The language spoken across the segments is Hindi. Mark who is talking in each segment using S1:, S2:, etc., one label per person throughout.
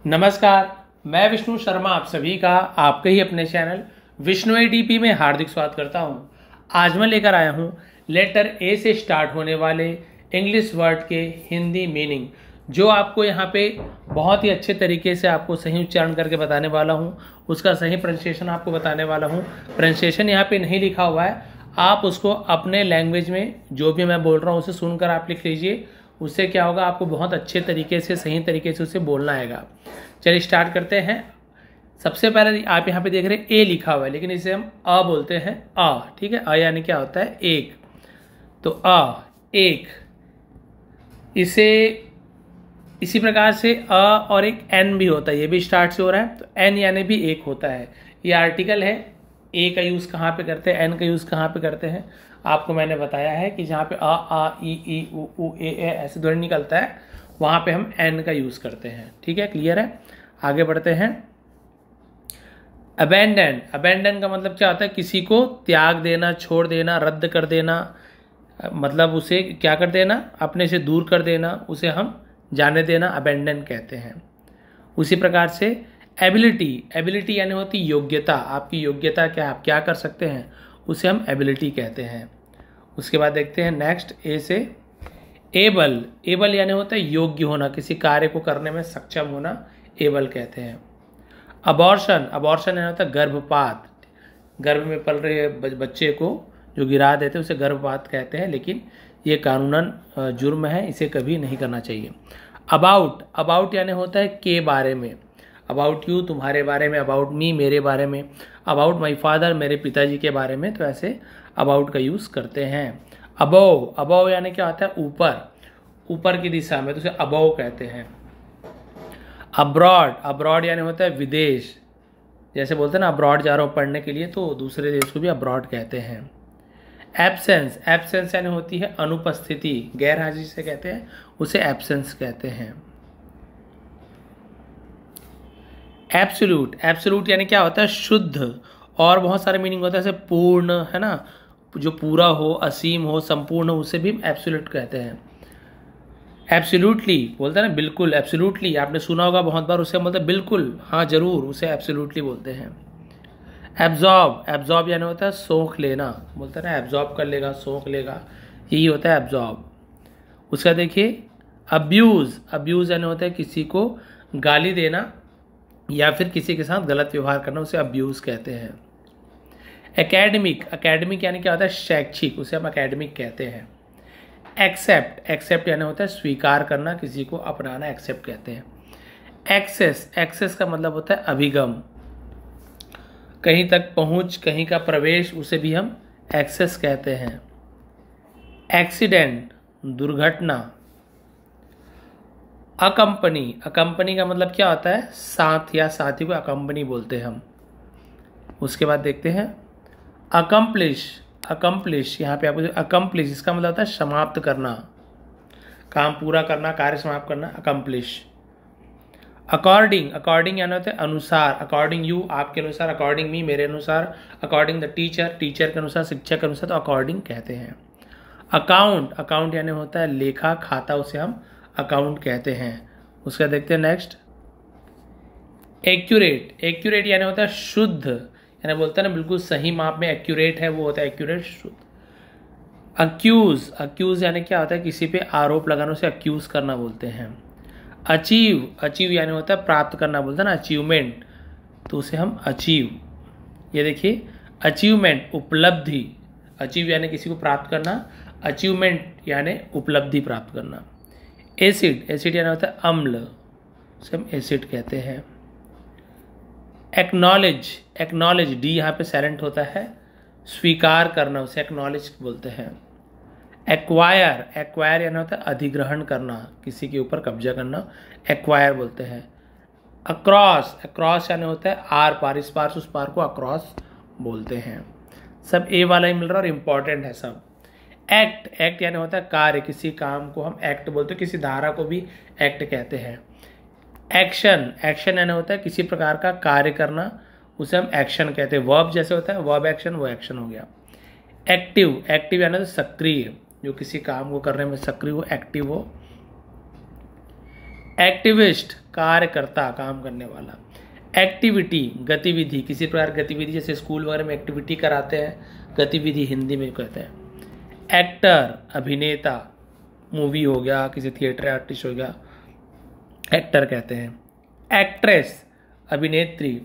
S1: नमस्कार, मैं विष्णु शर्मा आप सभी का आपके ही अपने चैनल विष्णु एडीपी में हार्दिक स्वागत करता हूं। आज मैं लेकर आया हूं लेटर ए से स्टार्ट होने वाले इंग्लिश वर्ड के हिंदी मीनिंग, जो आपको यहां पे बहुत ही अच्छे तरीके से आपको सही उच्चारण करके बताने वाला हूं। उसका सही प्रोनाउंसिएशन आपको बताने वाला हूं। प्रोनाउंसिएशन यहाँ पे नहीं लिखा हुआ है, आप उसको अपने लैंग्वेज में जो भी मैं बोल रहा हूँ उसे सुनकर आप लिख लीजिए। उससे क्या होगा, आपको बहुत अच्छे तरीके से सही तरीके से उसे बोलना आएगा। चलिए स्टार्ट करते हैं। सबसे पहले आप यहाँ पे देख रहे हैं ए लिखा हुआ है, लेकिन इसे हम अ बोलते हैं। अ, ठीक है। अ यानी क्या होता है? एक। तो अ, एक। इसे इसी प्रकार से अ और एक एन भी होता है, ये भी स्टार्ट से हो रहा है, तो एन यानी भी एक होता है। ये आर्टिकल है। ए का यूज़ कहाँ पे करते हैं, एन का यूज़ कहाँ पे करते हैं, आपको मैंने बताया है कि जहाँ पे अ आ ई उ ए ऐसे ध्वनि निकलता है, वहाँ पे हम एन का यूज़ करते हैं। ठीक है, क्लियर है। आगे बढ़ते हैं। अबेंडन। अबेंडन का मतलब क्या होता है? किसी को त्याग देना, छोड़ देना, रद्द कर देना, मतलब उसे क्या कर देना, अपने से दूर कर देना, उसे हम जाने देना अबेंडन कहते हैं। उसी प्रकार से एबिलिटी। एबिलिटी यानी होती योग्यता, आपकी योग्यता क्या, आप क्या कर सकते हैं, उसे हम एबिलिटी कहते हैं। उसके बाद देखते हैं नेक्स्ट ए से एबल। एबल यानी होता है योग्य होना, किसी कार्य को करने में सक्षम होना, एबल कहते हैं। अबॉर्शन। अबॉर्शन यानी होता है गर्भपात, गर्भ में पल रहे बच्चे को जो गिरा देते हैं उसे गर्भपात कहते हैं, लेकिन ये कानूनन जुर्म है, इसे कभी नहीं करना चाहिए। अबाउट। अबाउट यानी होता है के बारे में। अबाउट यू, तुम्हारे बारे में। अबाउट मी, मेरे बारे में। अबाउट माई फादर, मेरे पिताजी के बारे में। तो ऐसे अबाउट का यूज़ करते हैं। अबव। अबव यानी क्या होता है? ऊपर, ऊपर की दिशा में, तो उसे अबव कहते हैं। अब्रॉड। अब्रॉड यानी होता है विदेश, जैसे बोलते हैं ना अब्रॉड जा रहा हूँ पढ़ने के लिए, तो दूसरे देश को भी अब्रॉड कहते हैं। एब्सेंस। एब्सेंस यानी होती है अनुपस्थिति, गैर हाजिर से कहते हैं, उसे एब्सेंस कहते हैं। एब्सोल्यूट। एब्सोल्यूट यानी क्या होता है? शुद्ध। और बहुत सारे मीनिंग होता है, जैसे पूर्ण, है ना, जो पूरा हो, असीम हो, संपूर्ण हो, उसे भी एब्सोल्यूट कहते हैं। एब्सोल्युटली बोलते हैं ना, बिल्कुल। एब्सोल्युटली आपने सुना होगा बहुत बार, उसे मतलब बिल्कुल, हाँ जरूर, उसे एब्सोल्युटली बोलते हैं। एब्जॉर्ब। एब्जॉर्ब यानी होता है सोख लेना, बोलते हैं ना एब्जॉर्ब कर लेगा, सोख लेगा, यही होता है एब्जॉर्ब। उसका देखिए अब्यूज। अब्यूज यानी होता है किसी को गाली देना या फिर किसी के साथ गलत व्यवहार करना, उसे अब्यूज कहते हैं। एकेडमिक। एकेडमिक यानी क्या होता है? शैक्षिक, उसे हम एकेडमिक कहते हैं। एक्सेप्ट। एक्सेप्ट यानी होता है स्वीकार करना, किसी को अपनाना, एक्सेप्ट कहते हैं। एक्सेस। एक्सेस का मतलब होता है अभिगम, कहीं तक पहुंच, कहीं का प्रवेश, उसे भी हम एक्सेस कहते हैं। एक्सीडेंट, दुर्घटना। अकंपनी। अकंपनी का मतलब क्या होता है? साथ या साथी को अकंपनी बोलते हैं हम। उसके बाद देखते हैं अकम्प्लिश। अकम्प्लिश, यहाँ पे आपको अकम्प्लिश, इसका मतलब होता है समाप्त करना, काम पूरा करना, कार्य समाप्त करना, अकम्प्लिश। अकॉर्डिंग। अकॉर्डिंग यानी होता है अनुसार, अकॉर्डिंग यू, आपके अनुसार, अकॉर्डिंग मी, मेरे अनुसार, अकॉर्डिंग द टीचर, टीचर के अनुसार, शिक्षक के अनुसार, तो अकॉर्डिंग कहते हैं। अकाउंट। अकाउंट यानी होता है लेखा, खाता, उसे हम अकाउंट कहते हैं। उसका देखते हैं नेक्स्ट एक्यूरेट। एक्यूरेट यानी होता है शुद्ध, यानी बोलते हैं ना बिल्कुल सही माप में एक्यूरेट है, वो होता है एक्यूरेट, शुद्ध। अक्यूज। अक्यूज यानी क्या होता है? किसी पे आरोप लगाने, उसे अक्यूज करना बोलते हैं। अचीव। अचीव यानी होता है प्राप्त करना, बोलते हैं ना अचीवमेंट, तो उसे हम अचीव। ये देखिए अचीवमेंट, उपलब्धि। अचीव यानी किसी को प्राप्त करना, अचीवमेंट यानी उपलब्धि प्राप्त करना। एसिड। एसिड यानी होता है अम्ल, उसे हम एसिड कहते हैं। एक्नॉलेज। एक्नॉलेज, डी यहाँ पे साइलेंट होता है, स्वीकार करना, उसे एक्नॉलेज बोलते हैं। एक्वायर। एक्वायर यानी होता है अधिग्रहण करना, किसी के ऊपर कब्जा करना, एक्वायर बोलते हैं। अक्रॉस। अक्रॉस यानी होता है आर पार, इस पार से उस पार को अक्रॉस बोलते हैं। सब ए वाला ही मिल रहा है और इम्पॉर्टेंट है सब। एक्ट। एक्ट यानी होता है कार्य, किसी काम को हम एक्ट बोलते हैं, किसी धारा को भी एक्ट कहते हैं। एक्शन। एक्शन यानी होता है किसी प्रकार का कार्य करना, उसे हम एक्शन कहते हैं। वर्ब जैसे होता है वर्ब एक्शन, वो एक्शन हो गया। एक्टिव। एक्टिव यानी सक्रिय, जो किसी काम को करने में सक्रिय हो, एक्टिव हो। एक्टिविस्ट। कार्यकर्ता, काम करने वाला। एक्टिविटी, गतिविधि, किसी प्रकार गतिविधि, जैसे स्कूल वगैरह में एक्टिविटी कराते हैं, गतिविधि हिंदी में कहते हैं। एक्टर, अभिनेता, मूवी हो गया, किसी थिएटर आर्टिस्ट हो गया, एक्टर कहते हैं। एक्ट्रेस, अभिनेत्री,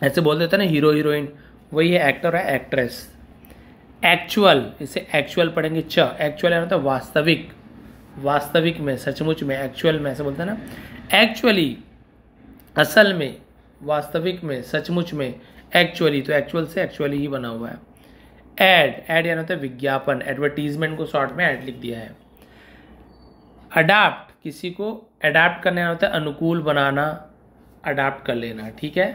S1: ऐसे बोल देते हैं ना हीरो हीरोइन, वही है एक्टर है एक्ट्रेस। एक्चुअल, इसे एक्चुअल पढ़ेंगे च, एक्चुअल होता है वास्तविक, वास्तविक में, सचमुच में, एक्चुअल में ऐसे बोलते हैं ना। एक्चुअली, असल में, वास्तविक में, सचमुच में, एक्चुअली, तो एक्चुअल से एक्चुअली ही बना हुआ है। एड, एड यानी होता है विज्ञापन, एडवर्टीजमेंट को शॉर्ट में एड लिख दिया है। अडाप्ट, किसी को अडाप्ट करना होता है अनुकूल बनाना, अडाप्ट कर लेना, ठीक है।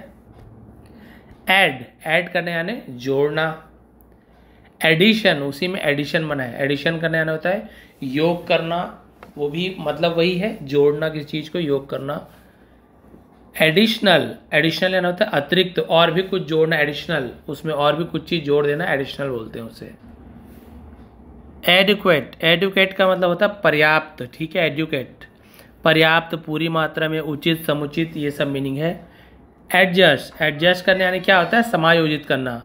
S1: ऐड, ऐड करने यानी जोड़ना। एडिशन, उसी में एडिशन बना है, एडिशन करने यानी होता है योग करना, वो भी मतलब वही है, जोड़ना किसी चीज को, योग करना। एडिशनल, एडिशनल यानी होता है अतिरिक्त, और भी कुछ जोड़ना, एडिशनल, उसमें और भी कुछ चीज जोड़ देना, एडिशनल बोलते हैं उसे। एडुकेट, एडुकेट का मतलब होता है पर्याप्त, ठीक है, एडुकेट, पर्याप्त, पूरी मात्रा में, उचित, समुचित, ये सब मीनिंग है। एडजस्ट, एडजस्ट करने यानी क्या होता है समायोजित करना,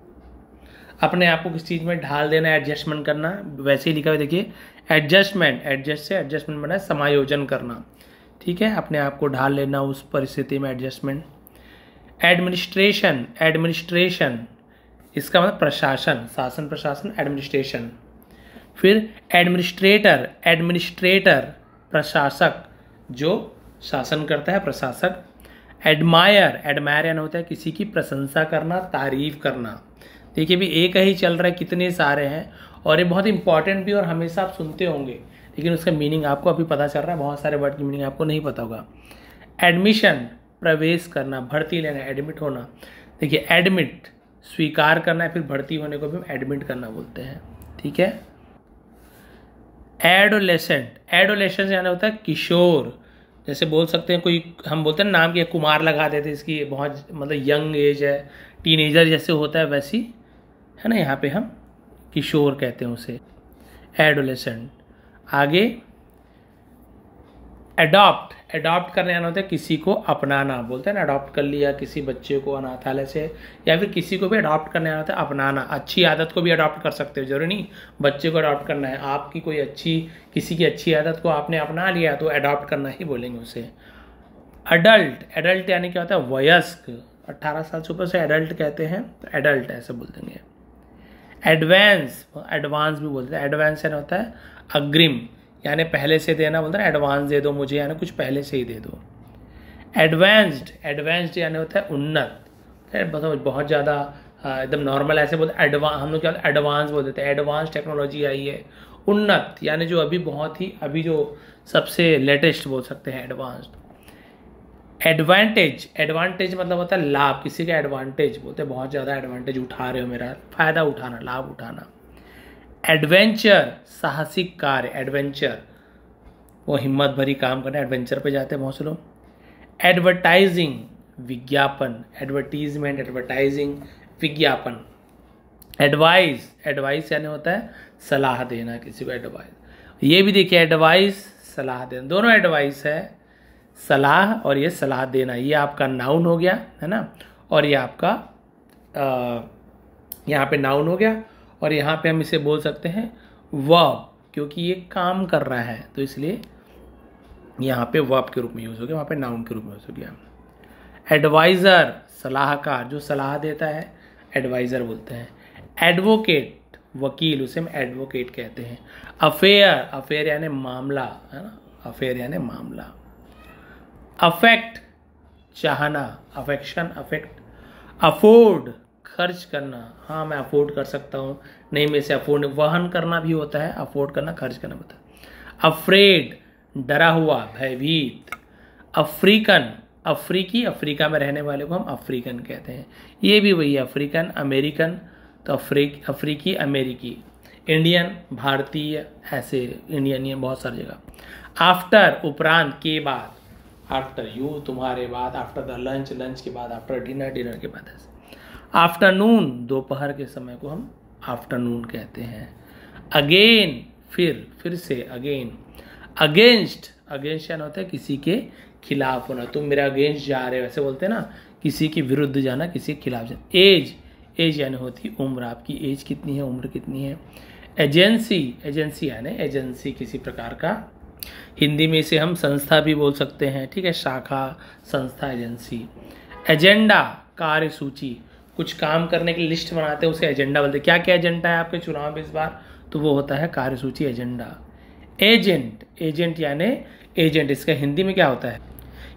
S1: अपने आप को किसी चीज में ढाल देना, एडजस्टमेंट करना, वैसे ही लिखा हुआ देखिए एडजस्टमेंट, एडजस्ट से एडजस्टमेंट बना है समायोजन करना, ठीक है, अपने आप को ढाल लेना उस परिस्थिति में, एडजस्टमेंट। एडमिनिस्ट्रेशन, एडमिनिस्ट्रेशन, इसका मतलब प्रशासन, शासन, प्रशासन, एडमिनिस्ट्रेशन। फिर एडमिनिस्ट्रेटर, एडमिनिस्ट्रेटर, प्रशासक, जो शासन करता है, प्रशासक। एडमायर, एडमायर यानी होता है किसी की प्रशंसा करना, तारीफ करना। देखिए भी एक ही चल रहा है, कितने सारे हैं, और ये बहुत इंपॉर्टेंट भी, और हमेशा आप सुनते होंगे, लेकिन उसका मीनिंग आपको अभी पता चल रहा है, बहुत सारे वर्ड की मीनिंग आपको नहीं पता होगा। एडमिशन, प्रवेश करना, भर्ती लेना, एडमिट होना। देखिए एडमिट, स्वीकार करना है, फिर भर्ती होने को भी हम एडमिट करना बोलते हैं, ठीक है। एडोलेसेंट, एडोलेसेंस यानी होता है किशोर, जैसे बोल सकते हैं कोई, हम बोलते हैं नाम की कुमार लगा देते हैं, इसकी बहुत मतलब यंग एज है, टीनेजर जैसे होता है वैसी है ना, यहाँ पे हम किशोर कहते हैं उसे, एडोलेसेंट। आगे अडॉप्ट, अडॉप्ट करने आना होता है किसी को अपनाना, बोलते हैं ना अडॉप्ट कर लिया किसी बच्चे को अनाथालय से, या फिर किसी को भी अडॉप्ट करने आना होता है अपनाना। अच्छी आदत को भी अडॉप्ट कर सकते हो, जरूरी नहीं बच्चे को अडॉप्ट करना है, आपकी कोई अच्छी, किसी की अच्छी आदत को आपने अपना लिया तो अडॉप्ट करना ही बोलेंगे उसे। अडल्ट, एडल्ट यानी क्या होता है वयस्क, 18 साल से ऊपर से एडल्ट कहते हैं, तो एडल्ट ऐसे बोल देंगे। एडवांस, एडवांस भी बोलते हैं, एडवांस यानी होता है अग्रिम, यानी पहले से देना, बोलते हैं एडवांस दे दो मुझे, यानी कुछ पहले से ही दे दो। एडवांस्ड, एडवांस्ड यानी होता है उन्नत, बहुत ज़्यादा एकदम नॉर्मल ऐसे बोलते हैं, हम लोग क्या एडवांस बोल देते हैं, एडवांस टेक्नोलॉजी आई है। उन्नत यानी जो अभी बहुत ही, अभी जो सबसे लेटेस्ट बोल सकते हैं, एडवांस्ड। एडवांटेज, एडवांटेज मतलब होता है लाभ, किसी का एडवांटेज बोलते हैं बहुत ज़्यादा एडवांटेज उठा रहे हो, मेरा फायदा उठाना, लाभ उठाना। एडवेंचर, साहसिक कार्य, एडवेंचर वो हिम्मत भरी काम करना, एडवेंचर पे जाते हैं बहुत से लोग। एडवर्टाइजिंग, विज्ञापन, एडवर्टीजमेंट, एडवर्टाइजिंग, विज्ञापन। एडवाइस, एडवाइस यानी होता है सलाह देना किसी को, एडवाइस। ये भी देखिए एडवाइस, सलाह देना, दोनों एडवाइस है, सलाह और ये सलाह देना, ये आपका नाउन हो गया है ना, और ये आपका यहाँ पे नाउन हो गया, और यहाँ पे हम इसे बोल सकते हैं वर्ब, क्योंकि ये काम कर रहा है तो इसलिए यहाँ पे वर्ब के रूप में यूज हो गया, वहाँ पे नाउन के रूप में यूज हो गया। एडवाइजर, सलाहकार, जो सलाह देता है एडवाइजर बोलते हैं। एडवोकेट, वकील, उसे हम एडवोकेट कहते हैं। अफेयर, अफेयर यानी मामला है ना, अफेयर यानी मामला। अफेक्ट, चाहना, अफेक्शन, अफेक्ट। अफोर्ड, खर्च करना, हाँ मैं अफोर्ड कर सकता हूँ, नहीं मैं से अफोर्ड, वहन करना भी होता है, अफोर्ड करना, खर्च करना होता है। अफ्रेड, डरा हुआ, भयभीत। अफ्रीकन, अफ्रीकी, अफ्रीका में रहने वाले को हम अफ्रीकन कहते हैं, ये भी वही है, अफ्रीकन, अमेरिकन, तो अफ्रीकी, अमेरिकी। इंडियन, भारतीय, ऐसे इंडियन, ये बहुत सारी जगह। आफ्टर, उपरांत, के बाद, आफ्टर यू, तुम्हारे बाद। आफ्टर द लंच, लंच के बाद। आफ्टर डिनर, डिनर के बाद। ऐसे आफ्टरनून, दोपहर के समय को हम आफ्टरनून कहते हैं। अगेन, फिर से, अगेन। अगेंस्ट, अगेंस्ट यानी होता है किसी के खिलाफ होना, तुम मेरे अगेंस्ट जा रहे हो, ऐसे बोलते हैं ना, किसी के विरुद्ध जाना, किसी के खिलाफ जाना। एज, एज यानी होती है उम्र, आपकी एज कितनी है, उम्र कितनी है। एजेंसी, एजेंसी यानी एजेंसी किसी प्रकार का, हिंदी में इसे हम संस्था भी बोल सकते हैं, ठीक है, शाखा, संस्था, एजेंसी। एजेंडा, कार्यसूची, कुछ काम करने की लिस्ट बनाते हैं उसे एजेंडा बोलते हैं। क्या क्या एजेंडा है आपके चुनाव में इस बार, तो वो होता है कार्यसूची, एजेंडा। एजेंट, एजेंट यानी एजेंट, इसका हिंदी में क्या होता है,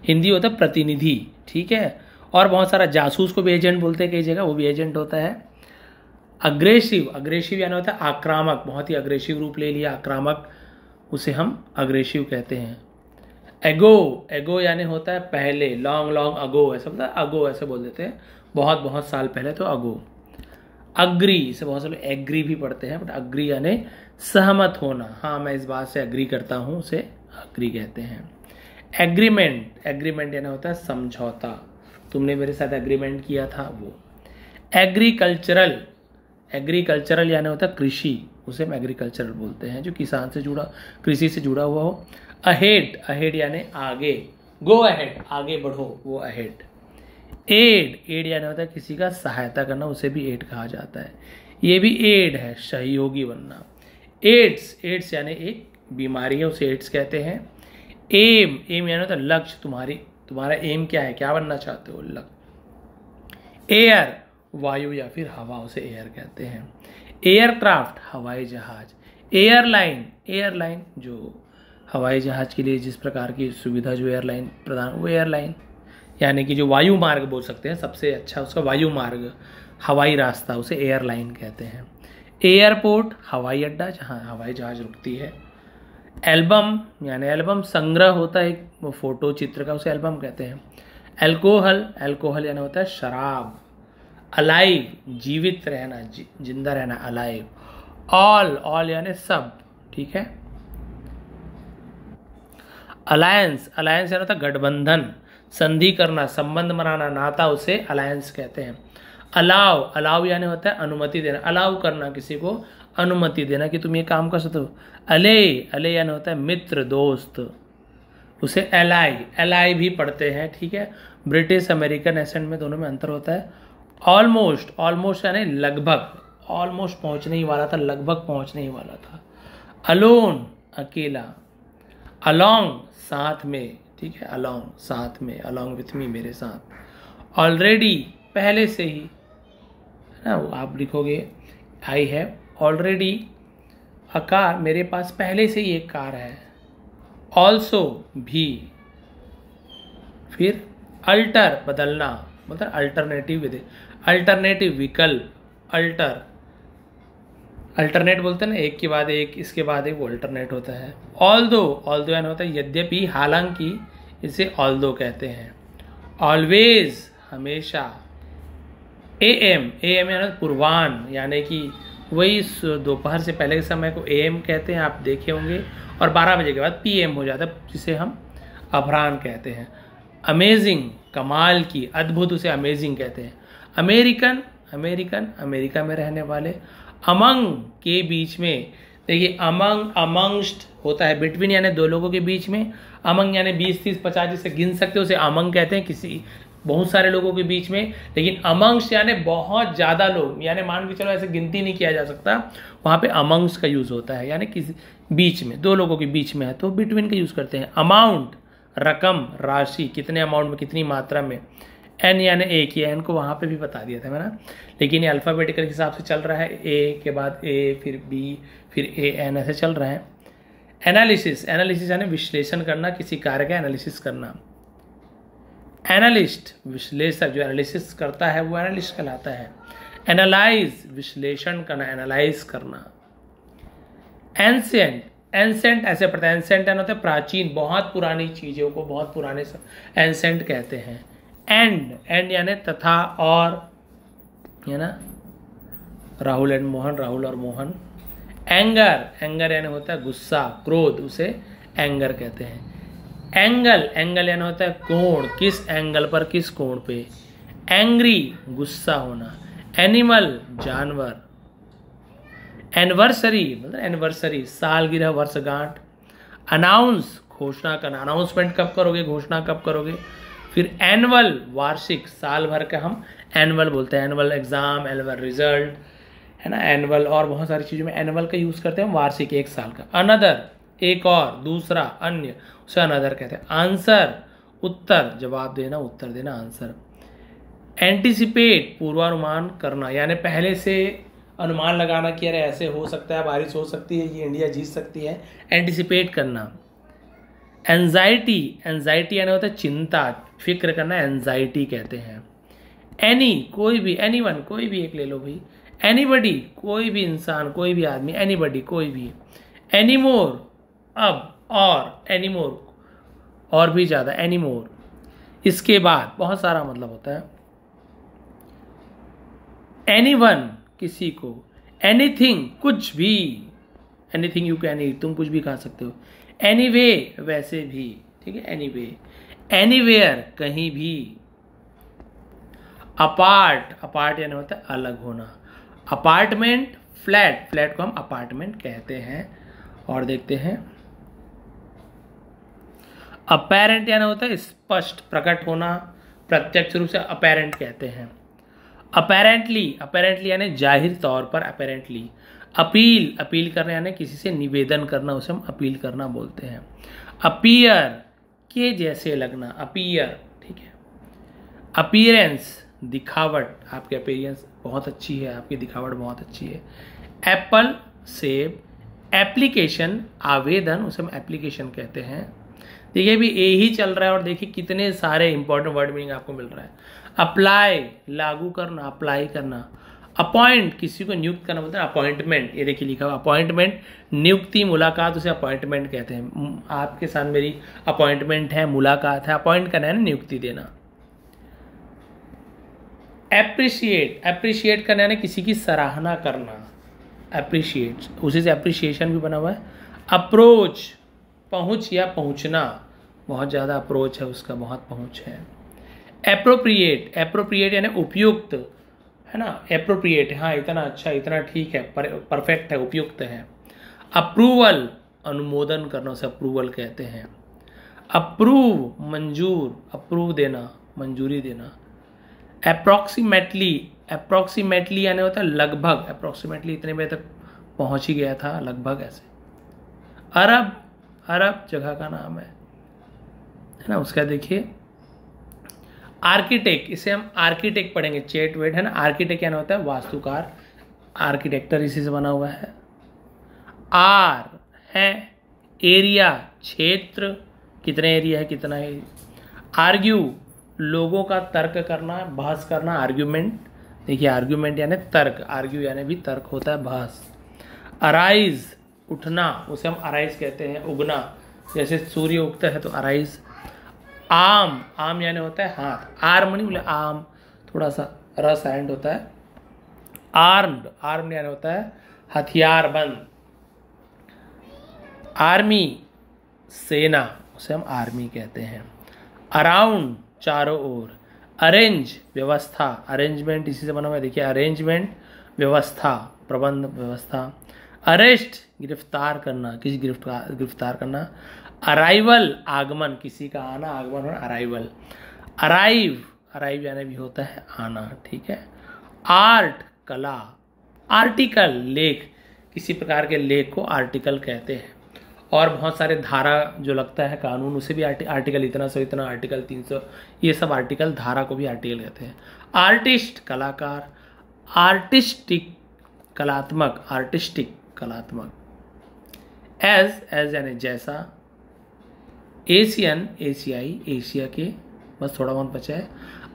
S1: हिंदी होता है प्रतिनिधि, ठीक है। और बहुत सारा जासूस को भी एजेंट बोलते हैं कई जगह, वो भी एजेंट होता है। अग्रेसिव, अग्रेसिव यानी होता है आक्रामक, बहुत ही अग्रेसिव रूप ले लिया, आक्रामक, उसे हम अग्रेसिव कहते हैं। एगो, एगो यानी होता है पहले, लॉन्ग लॉन्ग अगो, ऐसा होता है, अगो ऐसे बोल देते हैं, बहुत बहुत साल पहले, तो अगो। अग्री, इसे बहुत सारे एग्री भी पढ़ते हैं, बट अग्री यानी सहमत होना, हाँ मैं इस बात से एग्री करता हूँ, उसे अग्री कहते हैं। एग्रीमेंट, एग्रीमेंट यानी होता है समझौता, तुमने मेरे साथ एग्रीमेंट किया था, वो। एग्रीकल्चरल, एग्रीकल्चरल यानी होता है कृषि, उसे हम एग्रीकल्चरल बोलते हैं, जो किसान से जुड़ा, कृषि से जुड़ा हुआ हो। अहेड, अहेड यानी आगे, गो अहेड, आगे बढ़ो, वो अहेड। एड, एड यानी होता है किसी का सहायता करना, उसे भी एड कहा जाता है, ये भी एड है, सहयोगी बनना। एड्स, एड्स यानी एक बीमारी है, उसे एड्स कहते हैं। एम, एम यानी होता है लक्ष्य, तुम्हारा एम क्या है, क्या बनना चाहते हो, लक्ष्य। एयर, वायु या फिर हवा, उसे एयर कहते हैं। एयरक्राफ्ट, हवाई जहाज। एयरलाइन, एयरलाइन जो हवाई जहाज के लिए जिस प्रकार की सुविधा जो एयरलाइन प्रदान, वो एयरलाइन, यानी कि जो वायु मार्ग बोल सकते हैं, सबसे अच्छा उसका वायु मार्ग, हवाई रास्ता, उसे एयरलाइन कहते हैं। एयरपोर्ट, हवाई अड्डा जहाँ हवाई जहाज रुकती है। एल्बम, यानी एल्बम संग्रह होता है एक फोटो चित्र का, उसे एल्बम कहते हैं। एल्कोहल, एल्कोहल यानी होता है शराब। अलाइव, जीवित रहना, जिंदा रहना, अलाइव। ऑल, ऑल यानी सब, ठीक है। अलायंस, अलायंस यानी होता है गठबंधन, संधि करना, संबंध बनाना, नाता, उसे अलायंस कहते हैं। अलाव, अलाव यानी होता है अनुमति देना, अलाउ करना, किसी को अनुमति देना कि तुम ये काम कर सकते हो। अले, अले यानी होता है मित्र, दोस्त, उसे एलाई, एलाई भी पढ़ते हैं, ठीक है। ब्रिटिश अमेरिकन एसेंट में दोनों में अंतर होता है। ऑलमोस्ट, ऑलमोस्ट यानी लगभग, ऑलमोस्ट पहुंचने ही वाला था, लगभग पहुंचने ही वाला था। अलोन, अकेला। अलोंग, साथ में, ठीक है, अलोंग, साथ में, अलोंग विथ मी, मेरे साथ। ऑलरेडी, पहले से ही, है ना, वो आप लिखोगे I have already a car, मेरे पास पहले से ही एक कार है। ऑल्सो, भी। फिर अल्टर, बदलना, मतलब अल्टरनेटिव विद, अल्टरनेटिव विकल्प, अल्टर, अल्टरनेट बोलते हैं ना, एक के बाद एक, इसके बाद एक, वो अल्टरनेट होता है। ऑल्दो, ऑल्दो यानी होता है यद्यपि, हालांकि, इसे ऑल्दो कहते हैं। ऑलवेज, हमेशा। एएम, एएम यानी पूर्वाह्न, यानी कि वही दोपहर से पहले के समय को एएम कहते हैं, आप देखे होंगे, और 12 बजे के बाद पीएम हो जाता है, जिसे हम अपराह्न कहते हैं। अमेजिंग, कमाल की, अद्भुत, उसे अमेजिंग कहते हैं। अमेरिकन, अमेरिकन, अमेरिका में रहने वाले। अमंग, के बीच में, देखिए अमंग, अमंगस्ट होता है बिटवीन, यानी दो लोगों के बीच में। अमंग यानी 20, 30, 50 जिसे गिन सकते हो, उसे अमंग कहते हैं, किसी बहुत सारे लोगों के बीच में। लेकिन अमंग्स यानी बहुत ज़्यादा लोग, यानी मान के चलो ऐसे गिनती नहीं किया जा सकता, वहाँ पे अमंग्स का यूज़ होता है, यानी किसी बीच में, दो लोगों के बीच में है तो बिटवीन का यूज़ करते हैं। अमाउंट, रकम, राशि, कितने अमाउंट में, कितनी मात्रा में। एन यानी एक, ये एन को वहाँ पे भी बता दिया था मैंने, लेकिन ये अल्फ़ाबेटिकल के हिसाब से चल रहा है, ए के बाद ए, फिर बी, फिर ए एन, ऐसे चल रहा है। एनालिसिस, एनालिसिस यानी विश्लेषण करना, किसी कार्य का एनालिसिस करना। एनालिस्ट, विश्लेषक, जो एनालिसिस करता है वो एनालिस्ट कहलाता है। एनालाइज, विश्लेषण करना, एनालाइज करना। एंसेंट, एंसेंट ऐसे पढ़ते हैं, एंसेंट यानी होता है प्राचीन, बहुत पुरानी चीज़ों को बहुत पुराने एंसेंट कहते हैं। एंड, एंड यानी तथा और, है ना, राहुल एंड मोहन, राहुल और मोहन। एंगर, एंगर यानी होता है गुस्सा, क्रोध, उसे एंगर कहते हैं। एंगल, एंगल यानी होता है कोण, किस एंगल पर, किस कोण पे। एंग्री, गुस्सा होना। एनिमल, जानवर। एनिवर्सरी, मतलब एनिवर्सरी, सालगिरह, वर्षगांठ। अनाउंस, घोषणा करना, अनाउंसमेंट कब करोगे, घोषणा कब करोगे। फिर एनुअल, वार्षिक, साल भर का हम एनुअल बोलते हैं, एनुअल एग्जाम, एनुअल रिजल्ट, है ना, एनुअल, और बहुत सारी चीज़ों में एनुअल का यूज़ करते हैं, वार्षिक, एक साल का। अनदर, एक और, दूसरा, अन्य, उसे अनदर कहते हैं। आंसर, उत्तर, जवाब देना, उत्तर देना, आंसर। एंटिसिपेट, पूर्वानुमान करना, यानी पहले से अनुमान लगाना कि अरे ऐसे हो सकता है, बारिश हो सकती है, ये इंडिया जीत सकती है, एंटिसिपेट करना। एंजाइटी, एंजाइटी यानी होता है चिंता, फिक्र करना, एंजाइटी कहते हैं। एनी, कोई भी, एनीवन, कोई भी एक ले लो भाई। एनीबडी, कोई भी इंसान, कोई भी आदमी, एनीबडी, कोई भी। एनीमोर, अब, और, एनीमोर, और भी ज़्यादा, एनीमोर। इसके बाद बहुत सारा मतलब होता है। एनीवन, किसी को। एनीथिंग, कुछ भी, एनीथिंग यू कैन ईट, तुम कुछ भी खा सकते हो। एनीवे, वैसे भी, ठीक है, एनीवे। एनीवेयर, कहीं भी। अपार्ट, अपार्ट यानी होता है अलग होना। अपार्टमेंट, फ्लैट, फ्लैट को हम अपार्टमेंट कहते हैं। और देखते हैं, अपेरेंट यानी होता है स्पष्ट, प्रकट होना, प्रत्यक्ष रूप से अपेरेंट कहते हैं। अपेरेंटली, अपेरेंटली यानी जाहिर तौर पर, अपेरेंटली। अपील, अपील करना यानी किसी से निवेदन करना, उसे हम अपील करना बोलते हैं। अपीयर, के जैसे लगना, अपीयर, ठीक है। अपीयरेंस, दिखावट, आपकी अपीयरेंस बहुत अच्छी है, आपकी दिखावट बहुत अच्छी है। एप्पल, सेब। एप्लीकेशन, आवेदन, उसे हम एप्लीकेशन कहते हैं। देखिए अभी ए ही चल रहा है और देखिए कितने सारे इंपॉर्टेंट वर्ड मीनिंग आपको मिल रहा है। अप्लाई, लागू करना, अप्लाई करना। अपॉइंट, किसी को नियुक्त करना बोलते हैं, अपॉइंटमेंट, ये देखिए लिखा हुआ अपॉइंटमेंट, नियुक्ति, मुलाकात, उसे अपॉइंटमेंट कहते हैं। आपके साथ मेरी अपॉइंटमेंट है, मुलाकात है, अपॉइंट करना है ना, नियुक्ति देना। एप्रिशिएट, एप्रिशिएट करना यानी किसी की सराहना करना, एप्रिशिएट, उसी से एप्रिशिएशन भी बना हुआ है। अप्रोच, पहुंच या पहुंचना, बहुत ज़्यादा अप्रोच है उसका, बहुत पहुंच है। एप्रोप्रिएट, एप्रोप्रिएट यानी उपयुक्त, है ना, एप्रोप्रिएट, हाँ इतना अच्छा, इतना ठीक है, परफेक्ट है, उपयुक्त है। अप्रूवल, अनुमोदन करना, उसे अप्रूवल कहते हैं। अप्रूव, मंजूर, अप्रूव देना, मंजूरी देना। अप्रॉक्सीमेटली, अप्रॉक्सीमेटली यानी होता है लगभग, अप्रॉक्सीमेटली इतने बजे तक पहुंच ही गया था, लगभग ऐसे। अरब, अरब जगह का नाम है ना, उसका देखिए। आर्किटेक्ट, इसे हम आर्किटेक्ट पढ़ेंगे, चेट वेट, है ना। आर्किटेक्ट क्या होता है, वास्तुकार, आर्किटेक्टर इसी से बना हुआ है। आर है एरिया, क्षेत्र, कितने एरिया है, कितना है। आर्ग्यू, लोगों का तर्क करना, बहस करना, आर्ग्यूमेंट, देखिए आर्ग्यूमेंट यानी तर्क, आर्ग्यू यानी भी तर्क होता है, बहस। अराइज, उठना, उसे हम अराइज कहते हैं, उगना, जैसे सूर्य उगता है तो अराइज। आम, आम यानी होता है हाथ, आर्म नहीं बोले, आम थोड़ा सा रस एंड होता है। आर्म्ड, आर्म यानी होता है हथियार बंद। आर्मी, सेना, उसे हम आर्मी कहते हैं। अराउंड, चारों ओर। अरेंज, व्यवस्था, अरेंजमेंट इसी से बना हुआ है, देखिए अरेंजमेंट, व्यवस्था, प्रबंध, व्यवस्था। अरेस्ट, गिरफ्तार करना, किसी गिरफ्तार करना। अराइवल, आगमन, किसी का आना, आगमन, अराइवल। अराइव, अराइव यानी भी होता है आना, ठीक है। आर्ट, कला। आर्टिकल, लेख, किसी प्रकार के लेख को आर्टिकल कहते हैं। और बहुत सारे धारा जो लगता है कानून, उसे भी आर्टिकल इतना सौ इतना, आर्टिकल 300, ये सब आर्टिकल, धारा को भी आर्टिकल कहते हैं। आर्टिस्ट, कलाकार। आर्टिस्टिक, कलात्मक, आर्टिस्टिक, कलात्मक। एज यानी जैसा। एशियन, एशियाई, एशिया के, बस थोड़ा बहुत बचा है।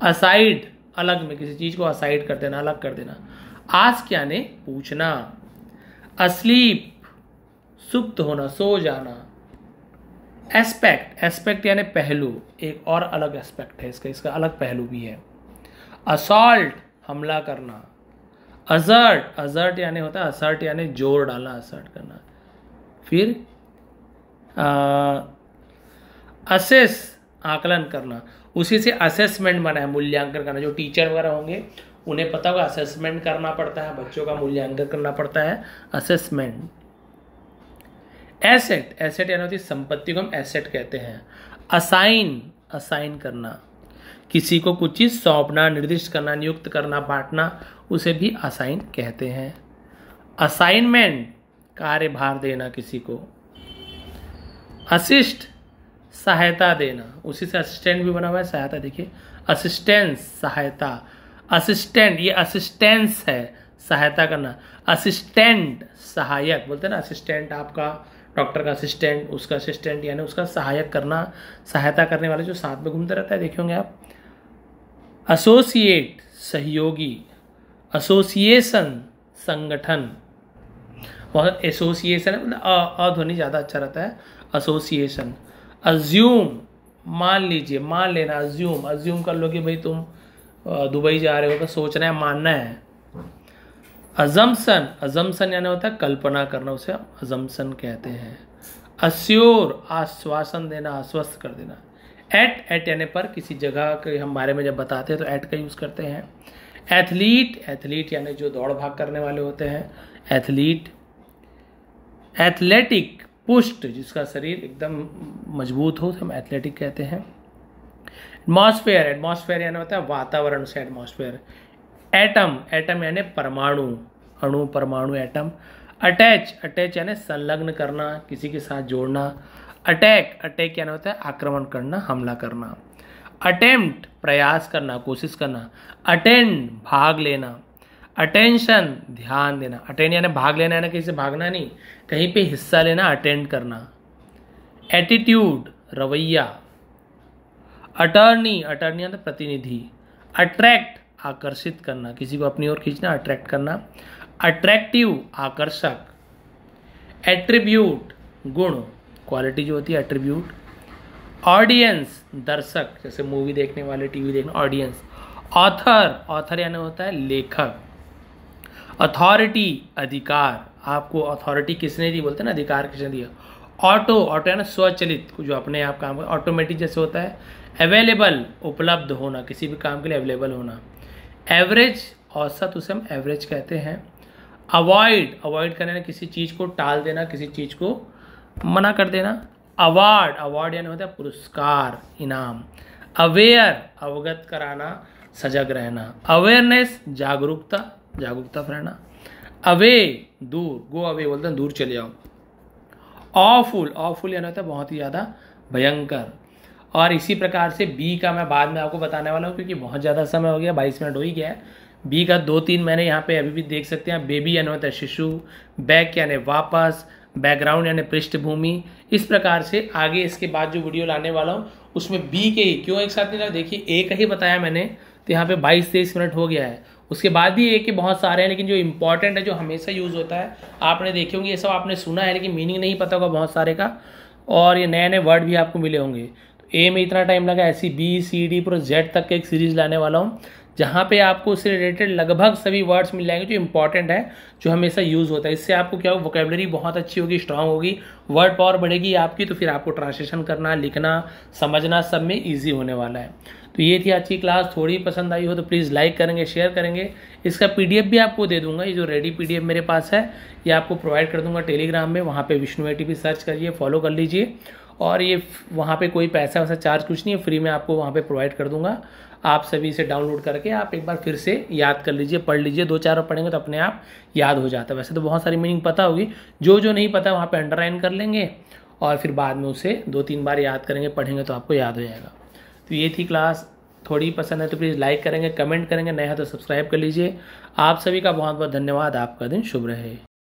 S1: असाइड, अलग में, किसी चीज को असाइड कर देना, अलग कर देना। आस्क यानी पूछना। अस्लीप, सुप्त होना, सो जाना। एस्पेक्ट, एस्पेक्ट यानी पहलू, एक और अलग एस्पेक्ट है इसका अलग पहलू भी है। असॉल्ट, हमला करना। असर्ट, असर्ट यानी होता है, असर्ट यानी जोर डालना, असर्ट करना। फिर असेस, आकलन करना, उसी से असेसमेंट बना है, मूल्यांकन करना। जो टीचर वगैरह होंगे उन्हें पता होगा असेसमेंट करना पड़ता है, बच्चों का मूल्यांकन करना पड़ता है, असेसमेंट। एसेट, एसेट यानी होती है संपत्ति को हम एसेट कहते हैं। असाइन, असाइन करना, किसी को कुछ चीज़ सौंपना, निर्दिष्ट करना, नियुक्त करना, बांटना, उसे भी असाइन कहते हैं। असाइनमेंट, कार्यभार देना किसी को। असिस्ट, सहायता देना, उसी से असिस्टेंट भी बना हुआ है, सहायता देखिए, असिस्टेंस, सहायता। असिस्टेंट, ये असिस्टेंस है, सहायता करना। असिस्टेंट, सहायक, बोलते हैं ना असिस्टेंट, आपका डॉक्टर का असिस्टेंट, उसका असिस्टेंट यानी उसका सहायक करना, सहायता करने वाले जो साथ में घूमते रहता है, देखे होंगे आप। एसोसिएट, सहयोगी। एसोसिएशन, संगठन। बहुत एसोसिएशन है, अध्वनि ज़्यादा अच्छा रहता है, एसोसिएशन। अज्यूम, मान लीजिए, मान लेना। अज्यूम, अज्यूम कर लो कि भाई तुम दुबई जा रहे हो तो सोचना है, मानना है। अजम्पशन, अजम्पशन यानी होता है कल्पना करना, उसे अजम्पशन कहते हैं। अस्योर, आश्वासन देना, आश्वस्त कर देना। एट, एट यानी पर, किसी जगह के हम बारे में जब बताते हैं तो एट का यूज़ करते हैं। एथलीट, एथलीट यानी जो दौड़ भाग करने वाले होते हैं, एथलीट। एथलेटिक, पुष्ट, जिसका शरीर एकदम मजबूत हो तो हम एथलेटिक कहते हैं। एटमॉस्फेयर, एटमॉस्फेयर यानी होता है वातावरण से एटमॉस्फेयर। एटम, एटम यानी परमाणु, अणु, परमाणु, एटम। अटैच, अटैच यानी संलग्न करना, किसी के साथ जोड़ना। अटैक, अटैक यानी होता है आक्रमण करना, हमला करना। अटेम्प्ट, प्रयास करना, कोशिश करना। अटेंड, भाग लेना। अटेंशन, ध्यान देना। अटेंड यानी भाग लेना, यानी कहीं से भागना नहीं, कहीं पे हिस्सा लेना, अटेंड करना। एटीट्यूड, रवैया। अटर्नी, अटर्नी यानी प्रतिनिधि। अट्रैक्ट, आकर्षित करना, किसी को अपनी ओर खींचना, अट्रैक्ट करना। अट्रैक्टिव, आकर्षक। एट्रीब्यूट, गुण, क्वालिटी जो होती है, एट्रीब्यूट। ऑडियंस, दर्शक, जैसे मूवी देखने वाले, टीवी देखने, ऑडियंस। ऑथर, ऑथर यानी होता है लेखक। अथॉरिटी, अधिकार, आपको अथॉरिटी किसने दी, बोलते हैं ना अधिकार किसने दिया। ऑटो, ऑटो यानी स्वचलित, जो अपने आप काम, ऑटोमेटिक जैसे होता है। अवेलेबल, उपलब्ध होना, किसी भी काम के लिए अवेलेबल होना। एवरेज, औसत, उसे हम एवरेज कहते हैं। अवॉइड, अवॉइड करना, किसी चीज़ को टाल देना, किसी चीज़ को मना कर देना। अवार्ड, अवार्ड यानी होता है पुरस्कार, इनाम। अवेयर, अवगत कराना, सजग रहना। अवेयरनेस, जागरूकता, जागरूकता रहना। अवे, दूर, गो अवे बोलते हैं, दूर चले जाओ। ऑफुल, ऑफुल यानी होता है बहुत ही ज़्यादा भयंकर। और इसी प्रकार से बी का मैं बाद में आपको बताने वाला हूँ, क्योंकि बहुत ज़्यादा समय हो गया, 22 मिनट हो ही गया है। बी का 2-3 मैंने यहाँ पे अभी भी देख सकते हैं। बेबी यानी होता है शिशु। बैक यानी वापस। बैकग्राउंड यानी पृष्ठभूमि। इस प्रकार से आगे इसके बाद जो वीडियो लाने वाला हूँ उसमें बी के ही क्यों एक साथ नहीं लगा, देखिए ए का ही बताया मैंने, तो यहाँ पे 22-23 मिनट हो गया है। उसके बाद भी ए के बहुत सारे हैं, लेकिन जो इंपॉर्टेंट है, जो हमेशा यूज़ होता है, आपने देखे होंगे, ये सब आपने सुना है लेकिन मीनिंग नहीं पता होगा बहुत सारे का, और ये नए नए वर्ड भी आपको मिले होंगे। तो ए में इतना टाइम लगा, ऐसी बी सी डी पूरा जेड तक के एक सीरीज लाने वाला हूँ, जहाँ पे आपको उससे रिलेटेड लगभग सभी वर्ड्स मिल जाएंगे जो इंपॉर्टेंट है, जो हमेशा यूज़ होता है। इससे आपको क्या होगा, वोकेबलरी बहुत अच्छी होगी, स्ट्रांग होगी, वर्ड पावर बढ़ेगी आपकी, तो फिर आपको ट्रांसलेशन करना, लिखना, समझना सब में ईजी होने वाला है। तो ये थी आज की क्लास। थोड़ी पसंद आई हो तो प्लीज़ लाइक करेंगे, शेयर करेंगे। इसका PDF भी आपको दे दूंगा, ये जो रेडी PDF मेरे पास है ये आपको प्रोवाइड कर दूंगा टेलीग्राम में, वहाँ पे विष्णु ATP सर्च करिए, फॉलो कर लीजिए। और ये वहाँ पे कोई पैसा वैसा चार्ज कुछ नहीं है, फ्री में आपको वहाँ पे प्रोवाइड कर दूंगा। आप सभी इसे डाउनलोड करके आप एक बार फिर से याद कर लीजिए, पढ़ लीजिए, 2-4 बार पढ़ेंगे तो अपने आप याद हो जाता है। वैसे तो बहुत सारी मीनिंग पता होगी, जो जो नहीं पता वहाँ पे अंडरलाइन कर लेंगे और फिर बाद में उसे 2-3 बार याद करेंगे, पढ़ेंगे तो आपको याद हो जाएगा। तो ये थी क्लास। थोड़ी पसंद है तो प्लीज़ लाइक करेंगे, कमेंट करेंगे, नया है तो सब्सक्राइब कर लीजिए। आप सभी का बहुत बहुत धन्यवाद। आपका दिन शुभ रहे।